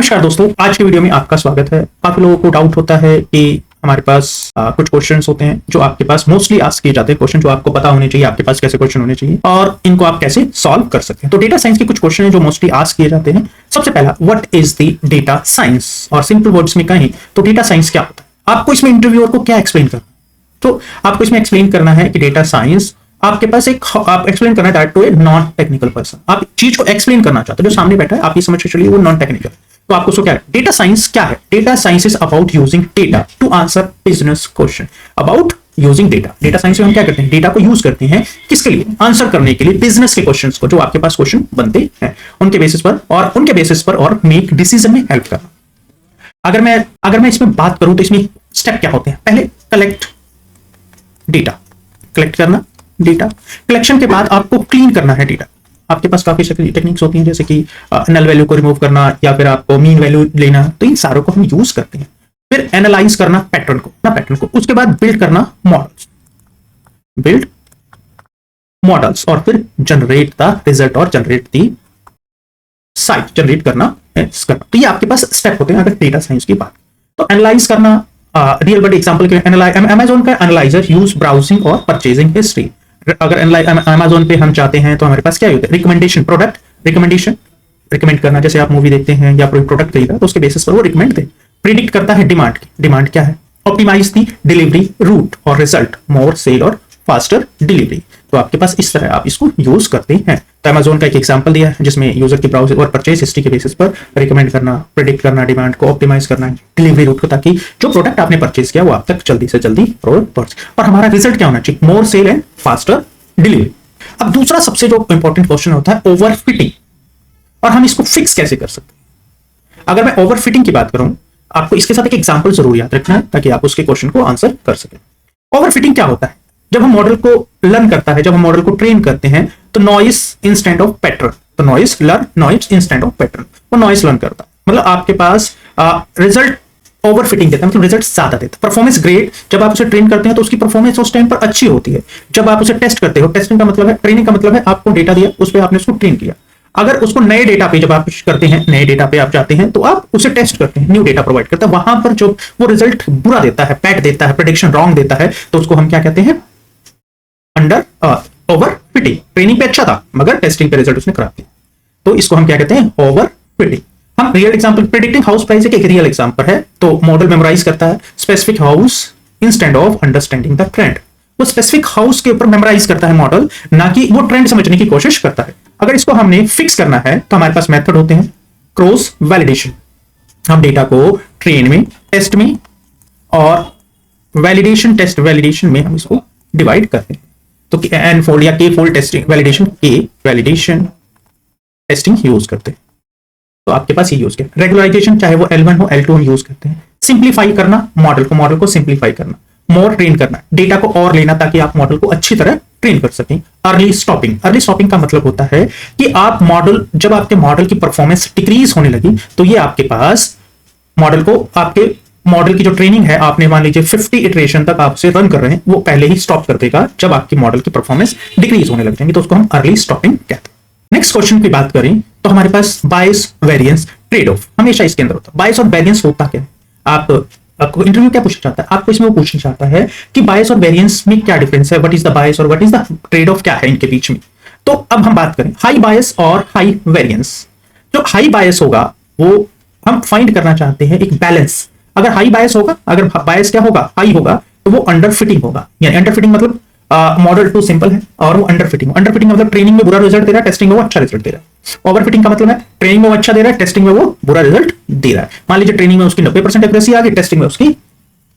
नमस्कार दोस्तों, आज की वीडियो में आपका स्वागत है। काफी लोगों को डाउट होता है कि हमारे पास कुछ क्वेश्चंस होते हैं जो आपके पास मोस्टली आस्क किए जाते हैं, क्वेश्चन जो आपको पता होने चाहिए आपके पास कैसे क्वेश्चन होने चाहिए और इनको आप कैसे सॉल्व कर सकते हैं। तो डेटा साइंस के कुछ क्वेश्चन हैं जो मोस्टली आस्क किए जाते हैं। सबसे पहला, what is the data science, और सिंपल वर्ड्स में कहें तो डेटा साइंस क्या होता है। आपको इसमें इंटरव्यूअर को क्या एक्सप्लेन करना है, तो आपको इसमें एक्सप्लेन करना है कि डेटा साइंस आपके पास आप एक्सप्लेन करना है to a non technical person. आप चीज को एक्सप्लेन करना चाहते हो, जो सामने बैठा है आप ये समझ के चलिए वो नॉन टेक्निकल। तो आपको क्या है, डेटा साइंस क्या है? Data science is about using data to answer business question. About using data, data science में हम क्या करते हैं, डेटा को यूज करते हैं किसके लिए? आंसर करने के लिए बिजनेस के क्वेश्चंस को, जो आपके पास क्वेश्चन बनते हैं उनके बेसिस पर और मेक डिसीजन में हेल्प करना। अगर मैं इसमें बात करूं तो इसमें स्टेप क्या होते हैं? पहले कलेक्ट डेटा, कलेक्ट करना डेटा। कलेक्शन के बाद आपको क्लीन करना है डेटा। आपके पास काफी टेक्निक्स होती हैं, जैसे कि नल वैल्यू को रिमूव करना या फिर आपको मीन वैल्यू लेना, तो इन सारों को हम यूज करते हैं। फिर एनालाइज करना पैटर्न को, उसके बाद बिल्ड करना मॉडल्स, और फिर जनरेट द रिजल्ट और जनरेट द साइट, जनरेट करना। तो ये आपके पास स्टेप होते हैं अगर डेटा साइंस की बात। तो एनालाइज करना, रियल वर्ल्ड एग्जांपल के अमेजोन का एनालाइजर यूज ब्राउजिंग और परचेजिंग हिस्ट्री। अगर अमेजोन पे हम चाहते हैं तो हमारे पास क्या होता है, रिकमेंडेशन, प्रोडक्ट रिकमेंड करना। जैसे आप मूवी देखते हैं या कोई प्रोडक्ट खरीदा तो उसके बेसिस पर वो रिकमेंड दे। प्रिडिक्ट करता है डिमांड क्या है? ऑप्टिमाइज दी डिलीवरी रूट और रिजल्ट, मोर सेल और फास्टर डिलीवरी। तो आपके पास इस तरह आप इसको यूज करते हैं। तो अमेजोन का एक एग्जांपल दिया है जिसमें यूजर की ब्राउजिंग और परचेज हिस्ट्री के बेसिस पर रिकमेंड करना, प्रिडिक्ट करना डिमांड को, ऑप्टिमाइज करना डिलीवरी रूट को, ताकि जो प्रोडक्ट आपने परचेज किया वो आप तक जल्दी से जल्दी पहुंचे। और हमारा रिजल्ट क्या होना चाहिए? मोर सेल एंड फास्टर डिलीवरी। अब दूसरा सबसे जो इंपॉर्टेंट क्वेश्चन होता है ओवरफिटिंग, और हम इसको फिक्स कैसे कर सकते हैं। अगर मैं ओवरफिटिंग की बात करूं, आपको इसके साथ एक एग्जांपल जरूर याद रखना है ताकि आप उसके क्वेश्चन को आंसर कर सकें। ओवरफिटिंग क्या होता है? जब हम मॉडल को लर्न करता है, जब हम मॉडल को ट्रेन करते हैं तो नॉइस इंस्टेंट ऑफ पैटर्न, तो नॉइस इंस्टेंट ऑफ पैटर्न, वो नॉइस लर्न करता है। मतलब आपके पास रिजल्ट ओवरफिटिंग देता है, मतलब रिजल्ट ज्यादा देता है। परफॉर्मेंस ग्रेड, जब आप उसे ट्रेन करते हैं तो उसकी परफॉर्मेंस उस टाइम पर अच्छी होती है। जब आप उसे टेस्ट करते हो, टेस्टिंग का मतलब है, ट्रेनिंग का मतलब है आपको डेटा दिया, उस पर आपने उसको ट्रेन किया। अगर उसको नए डेटा पे जब आप करते हैं, नए डेटा पे आप जाते हैं तो आप उसे टेस्ट करते हैं, न्यू डेटा प्रोवाइड करता है। वहां पर जो वो रिजल्ट बुरा देता है, पैट देता है, प्रेडिक्शन रॉन्ग देता है, तो उसको हम क्या कहते हैं? Under overfitting. ट्रेनिंग पे अच्छा था मगर टेस्टिंग पे रिजल्ट उसने खराब दिया, तो इसको हम क्या कहते हैं? ओवरफिटिंग। हम real example, predicting house price एक रियल एग्जांपल है। तो मॉडल मेमोराइज करता है specific house instead of understanding the trend. वो स्पेसिफिक हाउस के ऊपर मेमोराइज करता है मॉडल, ना कि वो ट्रेंड समझने की कोशिश करता है। अगर इसको हमने फिक्स करना है तो हमारे पास मेथड होते हैं। क्रॉस वैलिडेशन, हम डेटा को ट्रेन में, टेस्ट में और वैलिडेशन, टेस्ट वैलिडेशन में हम इसको डिवाइड करते हैं। तो एन फोल्ड या के फोल्ड टेस्टिंग वैलिडेशन, के वैलिडेशन टेस्टिंग यूज करते हैं। तो आपके पास ये यूज किया। रेगुलराइजेशन, चाहे वो L1 हो L2 हम यूज करते हैं। सिंप्लीफाई करना, मॉडल को सिंप्लीफाई करना। मोर ट्रेन करना, डेटा को और लेना ताकि आप मॉडल को अच्छी तरह ट्रेन कर सकें। अर्ली स्टॉपिंग का मतलब होता है कि आप मॉडल, जब आपके मॉडल की परफॉर्मेंस डिक्रीज होने लगी तो ये आपके पास मॉडल को, आपके मॉडल की जो ट्रेनिंग है, आपने मान लीजिए 50 इटरेशन तक आप उसे रन कर रहे हैं, वो पहले ही स्टॉप कर देगा जब आपकी मॉडल की परफॉर्मेंस डिक्रीज होने लग जाएंगी, तो उसको हम अर्ली स्टॉपिंग कहते हैं। नेक्स्ट क्वेश्चन की बात करें तो हमारे पास बायस, वेरिएंस, ट्रेड ऑफ हमेशा इसके अंदर होता है। बायस और वेरिएंस होता क्या है? आपको इंटरव्यू क्या पूछना चाहता है? आपको इसमें वो पूछना चाहता है कि बायस और वेरिएंस में क्या डिफरेंस है, व्हाट इज द बायस और what is the trade off, क्या है इनके बीच में। तो अब हम बात करें हाई बायस और हाई वेरिएंस। जो हाई बायस होगा वो हम फाइंड करना चाहते हैं एक बैलेंस। अगर हाई बायस होगा, अगर बायस क्या होगा, हाई होगा, तो वो अंडर फिटिंग होगा। यानी अंडर फिटिंग मतलब मॉडल टू सिंपल है और वो अंडर फिटिंग मतलब ट्रेनिंग में बुरा रिजल्ट दे रहा है, टेस्टिंग में वो अच्छा रिजल्ट दे रहा है। ओवर फिटिंग का मतलब है ट्रेनिंग में वो अच्छा दे रहा है, टेस्टिंग में वो बुरा रिजल्ट दे रहा है। मान लीजिए ट्रेनिंग में उसकी 90% एक्यूरेसी आ गई, टेस्टिंग में उसकी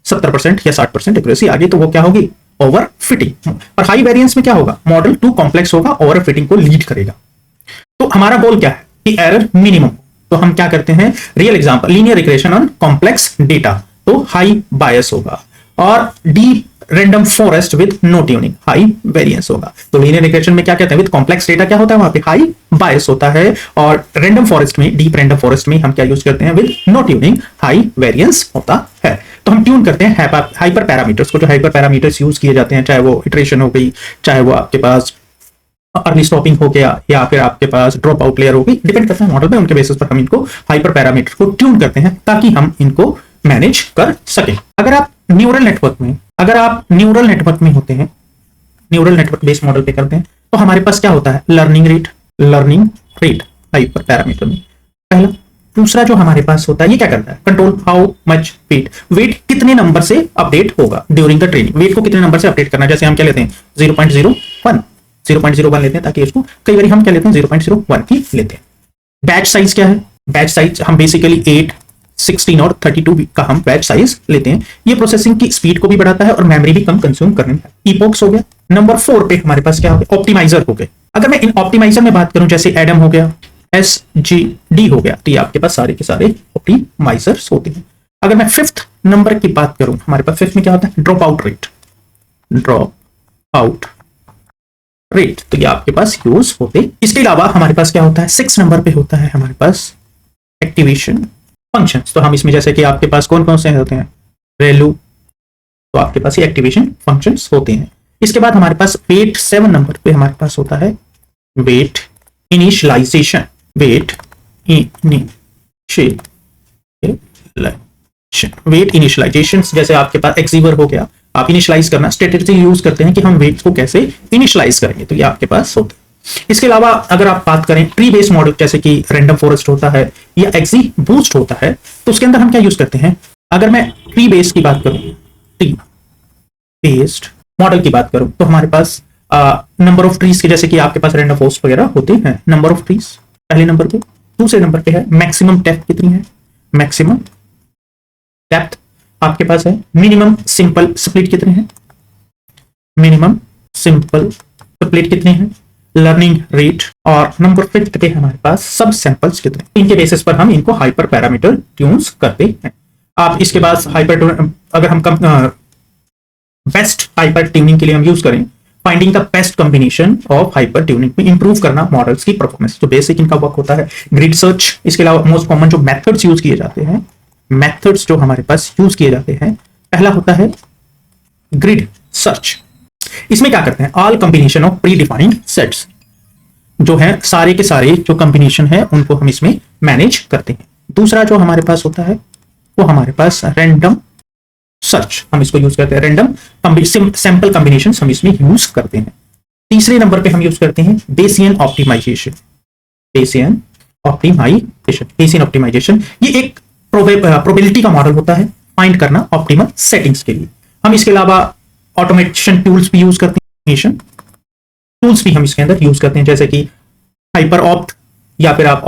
70% या 60% एक्यूरेसी आ गई, तो वो क्या होगी? Over fitting. और हाई वेरिएंस में क्या होगा? मॉडल टू कॉम्प्लेक्स होगा, ओवर फिटिंग को लीड करेगा। तो हमारा गोल क्या है कि एरर मिनिमम। तो हम क्या करते हैं? Real example, linear regression on complex data, तो हाई बायस होगा। और deep random forest with no tuning, high variance होगा। तो लीनियर रिग्रेशन में क्या कहते हैं? विद कॉम्प्लेक्स डेटा क्या होता है? वहां पे हाई बायस होता है। और रैंडम फॉरेस्ट में, डीप रैंडम फॉरेस्ट में हम क्या यूज करते हैं? With no tuning, high variance होता है। तो हम ट्यून करते हैं हाइपर पैरामीटर्स को। जो हाइपर पैरामीटर्स यूज किए जाते हैं, चाहे वो इटरेशन हो गई, चाहे वो आपके पास अर्ली स्टॉपिंग हो गया या फिर आपके पास ड्रॉप आउट लेयर हो गई, डिपेंड करता है मॉडल पे, उनके बेसिस पर हम इनको हाइपर पैरामीटर को ट्यून करते हैं ताकि हम इनको मैनेज कर सके। अगर आप न्यूरल नेटवर्क में होते हैं, न्यूरल नेटवर्क बेस्ड मॉडल पे करते हैं, तो हमारे पास क्या होता है, लर्निंग रेट हाइपर पैरामीटर में पहला। दूसरा जो हमारे पास होता है, ये क्या करता है, कंट्रोल हाउ मच वेट कितने नंबर से अपडेट होगा ड्यूरिंग द ट्रेनिंग, वेट को कितने नंबर से अपडेट करना। जैसे हम क्या लेते हैं 0.01 लेते हैं, ताकि इसको कई बार हम क्या लेते हैं 0.01 ही लेते हैं। बैच साइज क्या है, बैच साइज हम बेसिकली 8, 16 और 32 का हम बैच साइज लेते हैं। ये प्रोसेसिंग की स्पीड को भी बढ़ाता है और मेमोरी भी कम कंज्यूम करने में। इपोक्स हो गया। नंबर 4 पे हमारे पास क्या हो गया, ऑप्टिमाइजर हो गए। अगर मैं इन ऑप्टिमाइजर में बात करूं, जैसे एडम हो गया, SGD हो गया, तो ये आपके पास सारे के सारे ऑप्टिमाइजर्स होते हैं। अगर मैं 5th नंबर की बात करूं, हमारे पास 5th में क्या होता है, ड्रॉप आउट रेट, तो ये आपके पास यूज होते। इसके अलावा हमारे पास क्या होता है, 6 नंबर पे होता है हमारे पास एक्टिवेशन फंक्शंस। तो हम इसमें जैसे कि आपके पास कौन कौन से होते हैं, रेलू, तो आपके पास ये एक्टिवेशन फंक्शंस होते हैं। इसके बाद हमारे पास वेट 7 नंबर पे हमारे पास होता है वेट इनिशियलाइजेशन। वेट इनिशियलाइजेशन जैसे आपके पास एक्सीवर हो गया, आप इनिशियलाइज करना स्ट्रेटेजी यूज करते हैं कि हम वेट को कैसे इनिशियलाइज करेंगे, तो ये आपके पास होता है। इसके अलावा अगर आप बात करें ट्री बेस्ड मॉडल, जैसे कि रैंडम फॉरेस्ट होता है या एक्सी बूस्ट होता है, तो उसके अंदर हम क्या यूज करते हैं। अगर मैं ट्री बेस्ड की बात करूं, ट्री बेस्ड मॉडल की बात करूं, तो हमारे पास नंबर ऑफ ट्रीज के, जैसे कि आपके पास रैंडम फॉरेस्ट वगैरह होते हैं, नंबर ऑफ ट्रीज पहले नंबर पे। दूसरे नंबर पे है मैक्सिमम डेप्थ कितनी है, मैक्सिमम डेप्थ आपके पास है। मिनिमम सिंपल स्प्लिट कितने हैं, मिनिमम सिंपल स्प्लिट कितने हैं, लर्निंग रेट, और नंबर 5 पे हमारे पास सब सैंपल्स कितने। इनके बेसिस पर हम इनको हाइपर पैरामीटर ट्यून्स करते हैं। आप इसके बाद अगर हम बेस्ट हाइपर ट्यूनिंग के लिए हम यूज करें, finding the best combination of hyper tuning में इंप्रूव करना मॉडल्स की परफॉर्मेंस, तो बेसिक इनका वर्क होता है ग्रिड सर्च। इसके अलावा मोस्ट कॉमन जो मेथड्स यूज किए जाते हैं, मेथड्स जो हमारे पास यूज किए जाते हैं, पहला होता है ग्रिड सर्च। इसमें क्या करते हैं, all combination of pre defined sets, जो है सारे के सारे जो कॉम्बिनेशन है उनको हम इसमें मैनेज करते हैं। दूसरा जो हमारे पास होता है वो हमारे पास रैंडम सर्च, हम इसको यूज करते हैं, रैंडम सैंपल कॉम्बिनेशन हम इसमें यूज करते हैं। तीसरे नंबर पे हम यूज करते हैं बेसियन ऑप्टिमाइजेशन। बेसियन ऑप्टिमाइजेशन ये एक प्रोबेबिलिटी का मॉडल होता है, फाइंड करना ऑप्टिमल सेटिंग्स के लिए। हम इसके अलावा ऑटोमेशन टूल्स भी यूज करते हैं, टूल्स भी हम इसके अंदर यूज करते हैं, जैसे कि हाइपर ऑप्ट या फिर आप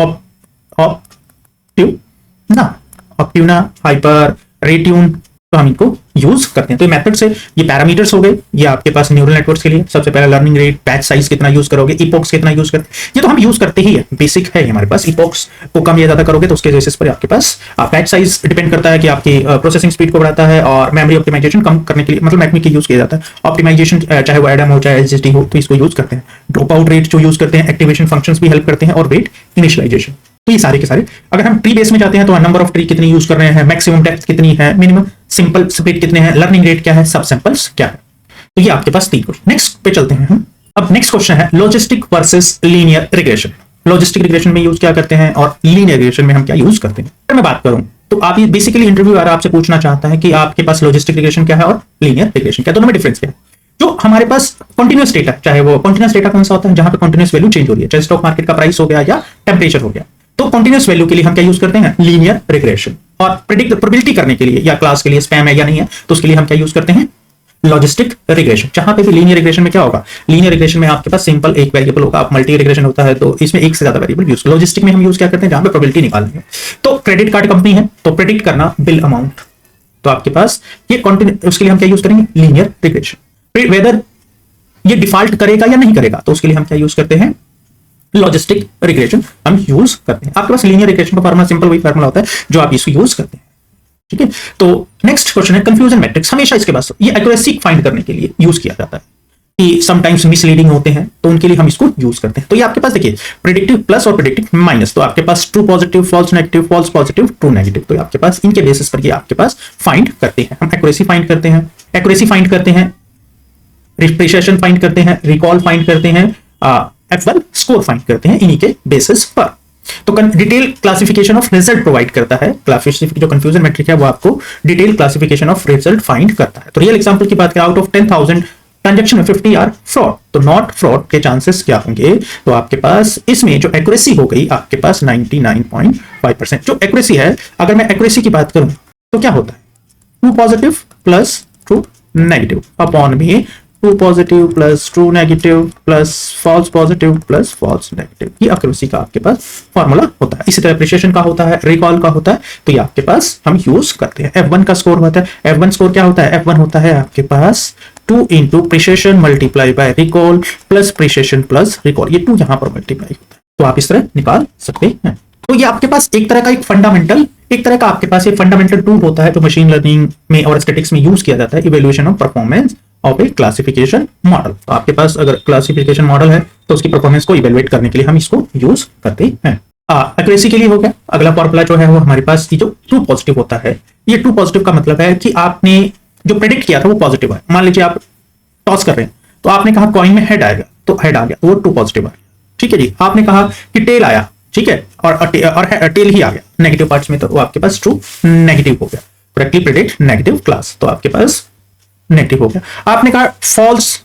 ऑप्ट्यूना, हाइपर रेट्यून, तो हम इनको यूज करते हैं। तो मेथड से ये पैरामीटर्स हो गए, ये आपके पास न्यूरल नेटवर्क्स के लिए सबसे पहला लर्निंग रेट, बैच साइज कितना यूज करोगे, इपोक्स कितना यूज करते हैं, ये तो हम यूज करते ही है, बेसिक है हमारे पास। इपोक्स को कम या ज्यादा करोगे तो उसके बेसिस पर आपके पास बैच साइज डिपेंड करता है कि आपकी प्रोसेसिंग स्पीड को बढ़ाता है, और मेमोरी ऑप्टिमाइजेशन कम करने के लिए मतलब मैकनिक यूज किया जाता है। ऑप्टिमाइजेशन चाहे वो एडम हो चाहे एसजीडी हो, तो इसको यूज करते हैं। ड्रॉप आउट रेट जो यूज करते हैं, एक्टिवेशन फंक्शंस भी हेल्प करते हैं, और वेट इनिशियलाइजेशन, तो ये सारे के सारे। अगर हम ट्री बेस में जाते हैं तो नंबर ऑफ ट्री कितनी यूज कर रहे हैं, मैक्सिमम डेप्थ कितनी है, मिनिमम सिंपल स्प्लिट कितने हैं, लर्निंग रेट क्या है, सब सैंपल्स क्या है, तो ये आपके पास 3 क्वेश्चन। नेक्स्ट पे चलते हैं हम। अब नेक्स्ट क्वेश्चन है logistic versus linear regression. Logistic regression में यूज क्या करते हैं और लीनियर रिग्रेशन में हम क्या यूज करते हैं। अगर मैं बात करूं तो आप ये बेसिकली इंटरव्यूअर आपसे पूछना चाहता है कि आपके पास लॉजिस्टिक रिग्रेशन क्या है और लीनियर रिग्रेशन क्या, दोनों में डिफरेंस क्या है। जो हमारे पास कंटीन्यूअस डेटा, चाहे वो कंटीन्यूअस डेटा कौन सा होता है, जहां पे कंटीन्यूअस वैल्यू चेंज हो रही है, चाहे स्टॉक मार्केट का प्राइस हो गया या टेम्परेचर हो गया, तो कंटीन्यूअस वैल्यू के लिए हम क्या यूज करते हैं, लीनियर रिग्रेशन। और प्रोबेबिलिटी करने के लिए या क्लास के लिए स्पैम है या नहीं है, तो उसके लिए हम क्या यूज करते हैं, लॉजिस्टिक रिग्रेशन। जहां पे भी लीनियर रिग्रेशन में क्या होगा, लीनियर रिग्रेशन में आपके पास सिंपल एक वेरिएबल होगा, आप मल्टी रिग्रेशन होता है तो इसमें एक से ज्यादा वेरिएबल यूज। लॉजिस्टिक में हम यूज क्या करते हैं, जहां पे प्रोबेबिलिटी निकालनी है। तो क्रेडिट कार्ड कंपनी है तो प्रेडिक्ट करना बिल अमाउंट, तो आपके पास ये उसके लिए हम क्या यूज करेंगे, लीनियर रिग्रेशन। वेदर ये डिफॉल्ट करेगा या नहीं करेगा, तो उसके लिए हम क्या यूज करते हैं, लॉजिस्टिक रिग्रेशन हम यूज करते हैं। आपके पास लीनियर रिग्रेशन का फार्मूला सिंपल वही फार्मूला होता है जो आप इसको यूज करते हैं, ठीक है। तो नेक्स्ट क्वेश्चन है कंफ्यूजन मैट्रिक्स। हमेशा इसके पास ये एक्यूरेसी फाइंड करने के लिए यूज किया जाता है कि समटाइम्स मिसलीडिंग होते हैं, तो उनके लिए हम इसको यूज करते हैं। तो ये आपके पास देखिए प्रेडिक्टिव प्लस और प्रेडिक्टिव माइनस, तो आपके पास true positive, false negative, false positive, true negative, तो आपके पास इनके बेसिस पर ये आपके पास फाइंड करते हैं। हम एक्यूरेसी फाइंड करते हैं, रिप्रेशेशन फाइंड करते हैं, रिकॉल फाइंड करते हैं, F1 स्कोर फाइंड करते हैं इन्हीं के बेसिस पर। तो detail classification of result provide करता है। क्लासिफिकेशन जो कंफ्यूजन मैट्रिक है वो आपको detail classification of result find करता है। तो रियल एग्जांपल की बात करें, आउट ऑफ 10,000 ट्रांजैक्शन में 50 आर फ्रॉड, तो नॉट फ्रॉड के चांसेस क्या होंगे? तो आपके पास इसमें जो एक्यूरेसी हो गई आपके पास 99.5%। जो एक्यूरेसी है, अगर मैं एक्यूरेसी की बात करूं तो क्या होता है? True positive plus true negative upon में true positive plus true negative plus false positive plus false negative, ये एक्यूरेसी का आपके पास फॉर्मूला होता है। इसी तरह प्रिसिशन का होता है, रिकॉल का होता है, तो ये आपके पास हम यूज करते हैं। F1 का स्कोर होता है, F1 स्कोर क्या होता है? F1 होता है आपके पास 2 into precision multiply by recall plus precision plus recall, ये 2 यहां पर मल्टीप्लाई होता है, तो आप इस तरह निकाल सकते हैं। तो ये आपके पास एक तरह का एक तरह का आपके पास ये फंडामेंटल टूल होता है जो मशीन लर्निंग में और स्टैटिस्टिक्स में यूज किया जाता है, evaluation of performance of A classification model. तो आपके पास अगर क्लासिफिकेशन मॉडल है तो उसकी परफॉर्मेंस को इवैल्यूएट करने के लिए हम इसको यूज करते हैं। एक्यूरेसी के लिए हो गया। अगला फॉर्मूला जो है वो हमारे पास जो ट्रू पॉजिटिव होता है, ये ट्रू पॉजिटिव का मतलब है कि आपने जो प्रेडिक्ट किया था वो पॉजिटिव है। मान लीजिए आप टॉस कर रहे हैं तो आपने कहा कॉइन में हेड आएगा, तो हेड आ गया, तो वो ट्रू पॉजिटिव आ गया। ठीक है जी। आपने कहा कि टेल आया, ठीक है, और टेल ही आ गया नेगेटिव पार्ट्स में, तो वो आपके पास ट्रू नेगेटिव हो गया। करेक्टली प्रेडिक्ट नेगेटिव क्लास, तो आपके पास नेगेटिव हो गया। आपने कहा false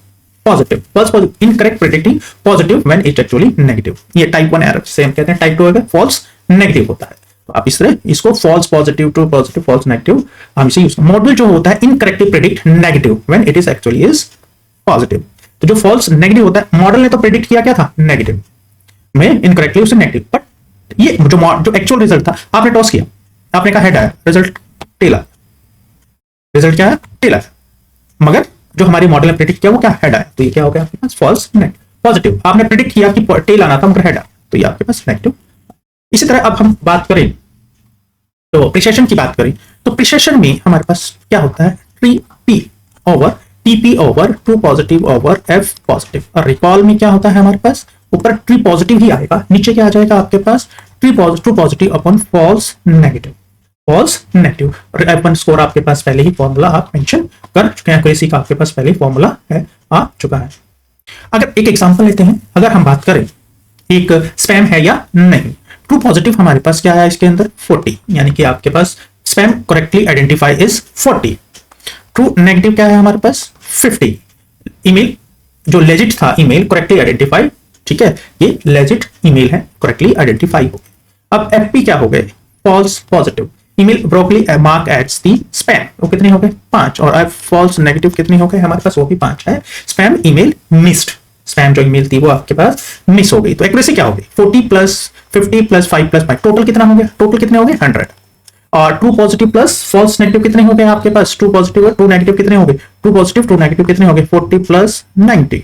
positive, incorrect predicting positive when it actually negative, ये टाइप 1 एरर से हम कहते हैं। टाइप 2 अगर फॉल्स नेगेटिव होता है तो आप इस तरह इसको false positive, true positive, false negative हम इसे यूज। मॉडल जो होता है incorrectly predict negative when it is actually is positive. तो जो फॉल्स नेगेटिव होता है, मॉडल ने तो प्रेडिक्ट किया क्या था? नेगेटिव में, इनकरेक्टली उसे नेगेटिव, बट ये जो एक्चुअल रिजल्ट था, आपने टॉस किया, आपने कहा हेड आया, रिजल्ट टेल आया। रिजल्ट क्या है? टेल आया, मगर जो हमारे मॉडल ने प्रेडिक्ट किया वो क्या? हेड आया, तो ये क्या हो गया आपके पास? False negative. पॉजिटिव, आपने प्रेडिक्ट किया कि टेल आना था मगर हेड आया, तो ये आपके पास नेगेटिव। इसी तरह अब हम बात करें तो प्रिसिशन की बात करें, तो प्रिसिशन में हमारे पास क्या होता है? TP over true positive over F positive. और रिकॉल में क्या होता है हमारे पास? ऊपर ट्रू पॉजिटिव ही आएगा, नीचे क्या आ जाएगा आपके पास? True positive upon false negative. F1 score आपके पास पहले ही फॉर्मूला आप मेंशन कर चुके हैं, एक्यूरेसी का आपके पास पहले ही फॉर्मूला है आ चुका है। अगर एक एग्जांपल लेते हैं, अगर हम बात करें एक स्पैम है या नहीं, ट्रू पॉजिटिव हमारे पास क्या है इसके अंदर? 40, यानी कि आपके पास spam correctly identify is 40। True negative क्या है हमारे पास? 50। ईमेल जो लेजिट था, ईमेल करेक्टली आइडेंटिफाई, ठीक है, ये लेजिट ईमेल है, करेक्टली आइडेंटिफाई हो गई। अब FP क्या हो गए? False positive. Email wrongly mark as the spam, वो कितने हो गए? 5। और फॉल्स नेगेटिव कितने हो गए हमारे पास? वो भी 5 है। स्पैम ईमेल मिस्ड, स्पैम जो ईमेल थी वो आपके पास मिस हो गई। तो एक्यूरेसी क्या हो गई? 40 प्लस 50 प्लस 5 प्लस 5, टोटल कितना हो गया? टोटल कितने हो गए? 100। और true positive plus false negative कितने हो गए आपके पास? ट्रू पॉजिटिव और ट्रू नेगेटिव कितने हो गए? ट्रू पॉजिटिव ट्रू नेगेटिव कितने हो गए? 40 प्लस 90,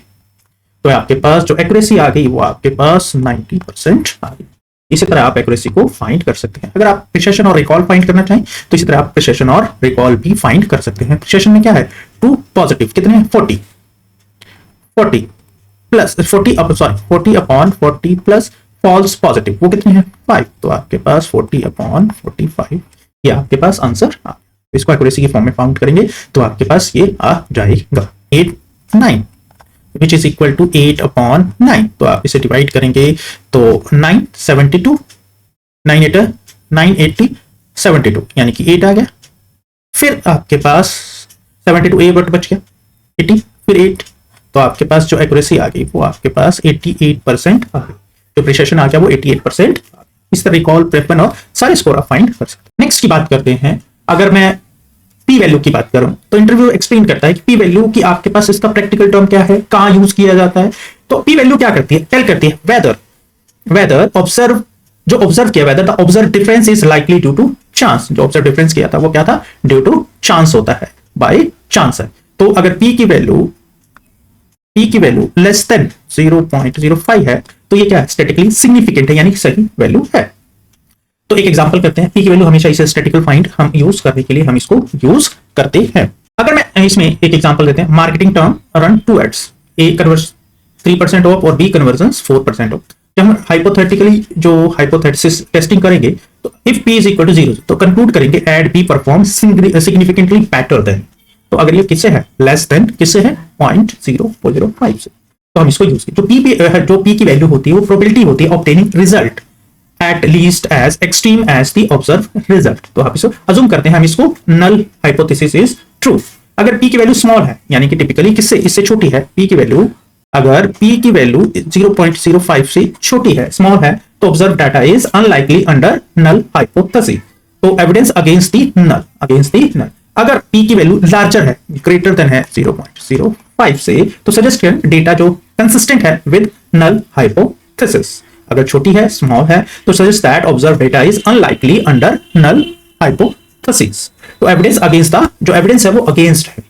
तो आपके पास जो एक्यूरेसी आ गई वो आपके पास 90% आ गई। इसी तरह आप एक्यूरेसी को फाइंड कर सकते हैं। अगर आप प्रिसिशन और रिकॉल फाइंड करना चाहें तो इसी तरह आप प्रिसिशन और रिकॉल भी फाइंड कर सकते हैं। प्रिसिशन में क्या है? ट्रू पॉजिटिव कितने हैं? 40 plus 40 upon 40 plus false positive वो कितने हैं? 5, तो आपके पास 40 अपॉन 45, ये आपके पास आंसर आ। इसको एक्यूरेसी के फॉर्म में फाइंड करेंगे तो आपके पास ये आ जाएगा 9 which is equal to 8 upon 9। तो आप इसे डिवाइड करेंगे तो 9 72, 9 80 72, यानी कि 8 आ गया। फिर आपके पास 72 ए बच गया 80, फिर 8, तो आपके पास जो एक्यूरेसी आ गई वो आपके पास 88% आ गई। जो प्रिसिशन आ गया वो 88%। इस तरह रिकॉल, प्रेफरेंस और सारे स्कोर आप फाइंड कर सकते हैं। नेक्स्ट की बात करते हैं, अगर मैं पी वैल्यू की बात करूं तो इंटरव्यू एक्सप्लेन करता है कि पी वैल्यू की आपके पास इसका प्रैक्टिकल टर्म क्या है, कहां यूज किया जाता है। तो पी वैल्यू क्या करती है? टेल करती है वेदर ऑब्जर्व किया, whether the observe difference is likely due to chance. जो ऑब्जर्व डिफरेंस किया था वो क्या था? ड्यू टू चांस होता है, बाय चांस है। तो अगर पी की वैल्यू लेस देन 0.05 है तो ये क्या है? स्टैटिकली सिग्निफिकेंट है, यानी कि सही वैल्यू है। तो एक एग्जांपल करते हैं, पी की वैल्यू हमेशा इसे स्टैटिकल फाइंड हम यूज करने के लिए हम इसको यूज करते हैं। अगर मैं इसमें एक एग्जांपल देते हैं, marketing term run 2 ads, A converse 3% of और बी कन्वर्जन्स 4% ऑफ। जब हम हाइपोथेटिकली जो हाइपोथेसिस टेस्टिंग करेंगे तो if P is equal to 0 तो कंक्लूड करेंगे ad B perform significantly better than. तो अगर ये किससे है? लेस देन किससे है? 0.005 से। तो हम इसको यूज करें। जो पी की वैल्यू होती है वो प्रोबेबिलिटी होती है obtaining result at least as extreme as the observe result. तो आप इसको अज्यूम करते हैं, हम इसको नल हाइपोथेसिस इज ट्रू। अगर पी की वैल्यू स्मॉल है, यानी कि टिपिकली किससे इससे छोटी है, पी की वैल्यू अगर पी की वैल्यू 0.05 से छोटी है, स्मॉल है, तो observe data is unlikely under null hypothesis. तो एविडेंस अगेंस्ट द नल। अगर पी की वैल्यू लार्जर है, ग्रेटर देन है 0.05 से, तो सजेस्ट करें डेटा जो कंसिस्टेंट है विद नल हाइपोथेसिस। अगर छोटी है, स्मॉल है, तो suggest that observe data is unlikely under null hypothesis. तो एविडेंस अगेंस्ट द, जो एविडेंस है वो अगेंस्ट है।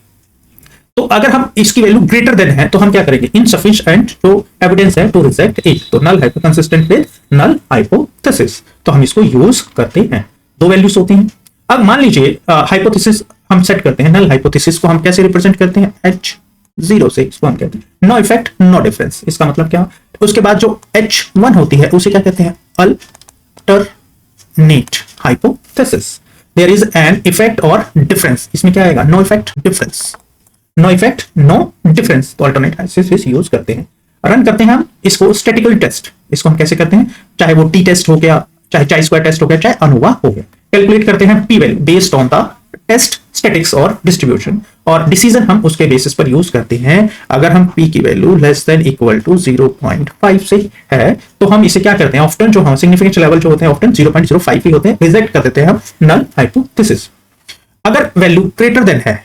तो अगर हम इसकी वैल्यू ग्रेटर देन है तो हम क्या करेंगे, इनसफिशिएंट जो एविडेंस है टू रिजेक्ट इट। तो null hypo consistent with null hypothesis, तो हम इसको यूज करते हैं। दो वैल्यूज होती हैं। अब मान लीजिए हाइपोथेसिस हम सेट करते हैं, नल हाइपोथेसिस को हम कैसे रिप्रेजेंट करते हैं, H0 से, इसको हम कहते हैं नो इफेक्ट नो डिफरेंस। इसका मतलब क्या, उसके बाद जो H1 होती है उसे क्या कहते हैं, alternate hypothesis. There is an effect और डिफरेंस, इसमें क्या आएगा, no effect difference, no effect no difference. तो अल्टरनेट हाइपोथेसिस यूज करते हैं। रन करते हैं हम इसको स्टैटिकल टेस्ट। इसको हम कैसे करते हैं, चाहे वो टी टेस्ट हो गया, चाहे चाई स्क्वायर टेस्ट हो गया, चाहे अनोवा हो गया। कैलकुलेट करते हैं P value based on the test statics और डिस्ट्रीब्यूशन, और डिसीजन हम उसके बेसिस पर यूज करते हैं। अगर हम पी की value less than equal to 0.5 से है तो हम इसे क्या करते हैं, ऑफ्टन जो हम सिग्निफिकेंस लेवल जो होते हैं ऑफ्टन 0.05 ही होते हैं, रिजेक्ट कर देते हैं हम नल हाइपोथेसिस। अगर वैल्यू ग्रेटर देन है,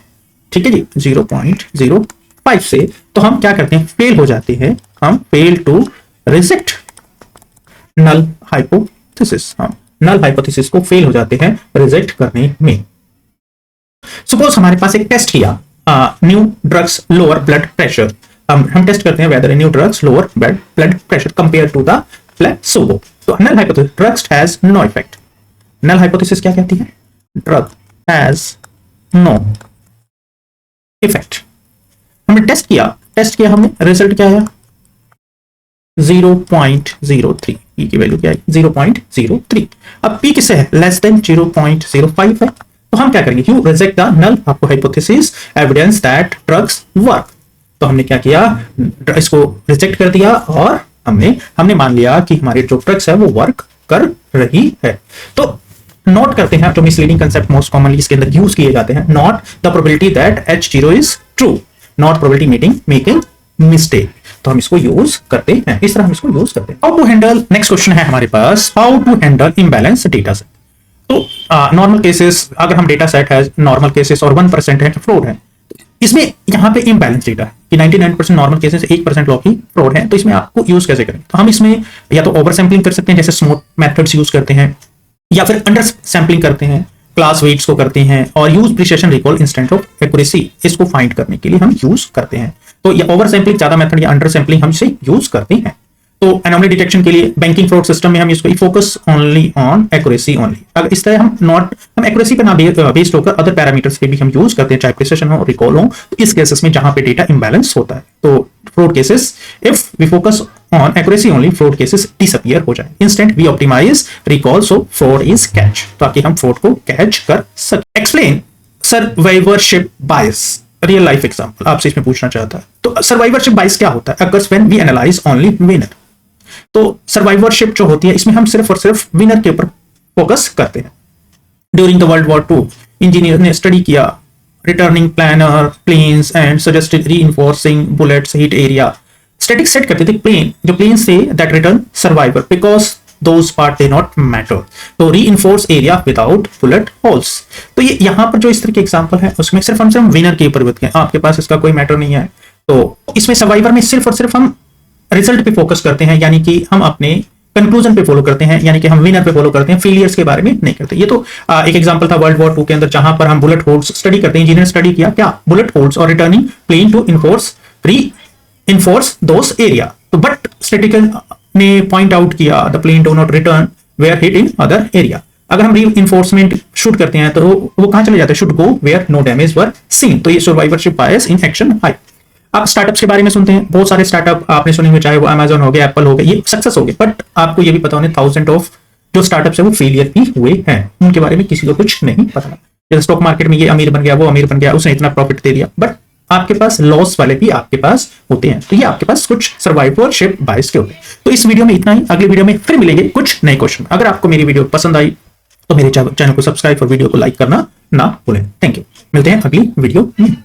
ठीक है जी, 0.05 से, तो हम क्या करते हैं, फेल हो जाते हैं, हम fail to reject null hypothesis. हम नल हाइपोथेसिस को फेल हो जाते हैं रिजेक्ट करने में। सपोज हमारे पास एक टेस्ट किया, new drugs lower blood pressure. हम टेस्ट करते हैं whether new drugs lower blood pressure compare to the placebo. तो null hypothesis, drugs has no effect. Null hypothesis क्या कहती है, ड्रग हैज नो इफेक्ट। हमने टेस्ट किया हमने, रिजल्ट क्या आया, 0.03। पी की वैल्यू क्या है, 0.03। अब पी किससे है, लेस देन 0.05 है, तो हम क्या करेंगे, you reject the null hypothesis evidence that drugs work. तो हमने क्या किया, इसको रिजेक्ट कर दिया और हमने मान लिया कि हमारे जो ड्रग्स है वो वर्क कर रही है। तो नोट करते हैं जो मिसलीडिंग कंसेप्ट मोस्ट कॉमनली इसके अंदर यूज किए जाते हैं, not the probability that H0 is true, not probability making mistake. तो हम इसको यूज करते हैं, इस तरह हम इसको यूज करते हैं। How to handle, next question है हमारे पास, how to handle imbalance data set. तो नॉर्मल केसेस, अगर हम डेटा सेट है नॉर्मल केसेस और 1% है फ्रॉड है, इसमें यहाँ पे इम्बैलेंस डेटा है कि 99% नॉर्मल केसेस 1% लॉ की फ्रॉड है, तो इसमें आपको यूज कैसे करें। तो हम इसमें या तो ओवर सैंपलिंग कर सकते हैं, जैसे स्मूथ मेथड्स यूज करते हैं, या फिर अंडर सैंपलिंग करते हैं, क्लास वेट्स को करते हैं, और use precision recall instant of accuracy, इसको फाइंड करने के लिए हम यूज करते हैं। तो ये ओवर सैंपलिंग ज्यादा मेथड या अंडर सैंपलिंग हम इसे यूज करते हैं। तो एनोमली डिटेक्शन के लिए बैंकिंग फ्रॉड सिस्टम में हम इसको focus only on accuracy only. अगर इस तरह हम एक्यूरेसी पर ना बेस्ड होकर अदर पैरामीटर्स के भी हम यूज करते हैं, चाहे प्रिसिशन हो, रिकॉल हो, तो इस केसेस में जहां पे डेटा इंबैलेंस होता है, तो fraud cases if we focus on accuracy only, fraud cases disappear हो जाए। Instant we optimize recall so fraud is catch, ताकि हम फ्रॉड को कैच कर सके। Explain survivorship bias, real life example आपसे इसमें पूछना चाहता है। तो सर्वाइवरशिप बायस क्या होता है, occurs when we analyze only winner. तो सर्वाइवरशिप जो होती है इसमें हम सिर्फ और सिर्फ विनर के ऊपर फोकस करते हैं। During the world war II engineer ने स्टडी किया returning planer planes and suggested reinforcing bullets hit area. Static set करते थे प्लेन, जो प्लेन से that return survivor because those part they not matter. तो reinforce area without bullet holes. तो ये यहाँ पर जो इस तरह के एग्जांपल है उसमें सिर्फ हम विनर के ऊपर बताते हैं, आपके पास इसका कोई मैटर नहीं है। तो इसमें सर्वाइवर में सिर्फ और सिर्फ हम रिजल्ट पे फोकस करते हैं, यानी कि हम अपने कंक्लूजन पे फॉलो करते हैं, यानी कि हम विनर पे फॉलो करते हैं, फेलियर्स के बारे में नहीं करते। ये तो एक एग्जांपल था वर्ल्ड वॉर II के अंदर, जहां पर हम बुलेट होल्स स्टडी करते हैं। इंजीनियर स्टडी किया क्या, बुलेट होल्स और returning plane to reinforce those area. तो बट स्टैटिकल ने पॉइंट आउट किया the plane do not return where hit in other area. अगर हम री-इन्फोर्समेंट शूट करते हैं तो वो कहां चले जाते हैं, should go where no damage were seen. तो ये survivorship bias in action high. आप स्टार्टअप्स के बारे में सुनते हैं, बहुत सारे स्टार्टअप आपने सुने हुए, चाहे वो अमेजन हो गया, एप्पल हो गया, ये सक्सेस हो गए, बट आपको ये भी पता होने 1000 ऑफ जो स्टार्टअप्स है वो फेलियर भी हुए हैं, उनके बारे में किसी को कुछ नहीं पता। जैसे स्टॉक मार्केट में ये अमीर बन गया, वो अमीर बन गया, उसने इतना प्रॉफिट दे दिया, बट आपके पास लॉस वाले भी आपके पास होते हैं। तो ये आपके पास कुछ सर्वाइवरशिप बायस के होते हैं। तो इस वीडियो में इतना ही, अगले वीडियो में फिर मिलेंगे कुछ नए क्वेश्चन। अगर आपको मेरी वीडियो पसंद आई तो मेरे चैनल को सब्सक्राइब और वीडियो को लाइक करना ना भूलें। थैंक यू, मिलते हैं अगली वीडियो में।